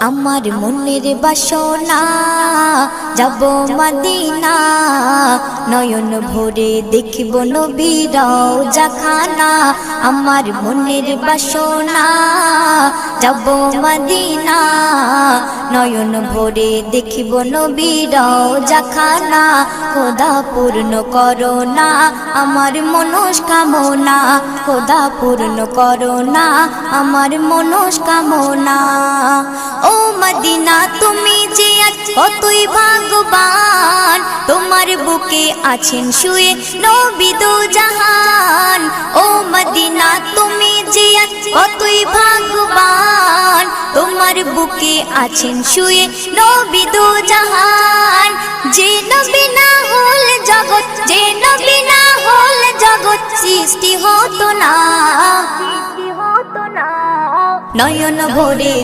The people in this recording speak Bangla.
আমার মনের বাসনা যাব মদিনা, নয়ন ভরে দেখব নবীর রওজা খানা। আমার মনের বাসনা যাব মদিনা, নয়ন ভরে দেখব নবীর রওজা খানা। খোদা পূর্ণ করো না আমার মনস্কামনা, খোদা পূর্ণ করো না আমার মনস্কামনা। ও মদিনা তুমি যে কতই ভাগ্যবান, তোমার বুকে আছেন শুয়ে নবী দো জাহান। ও মদিনা তুমি যে কতই ভাগ্যবান, তোমার বুকে আছেন শুয়ে নবী দো জাহান। যে নবী না হল জগৎ, যে নবী না হল জগৎ সৃষ্টি হতো না, নয়ন ভরে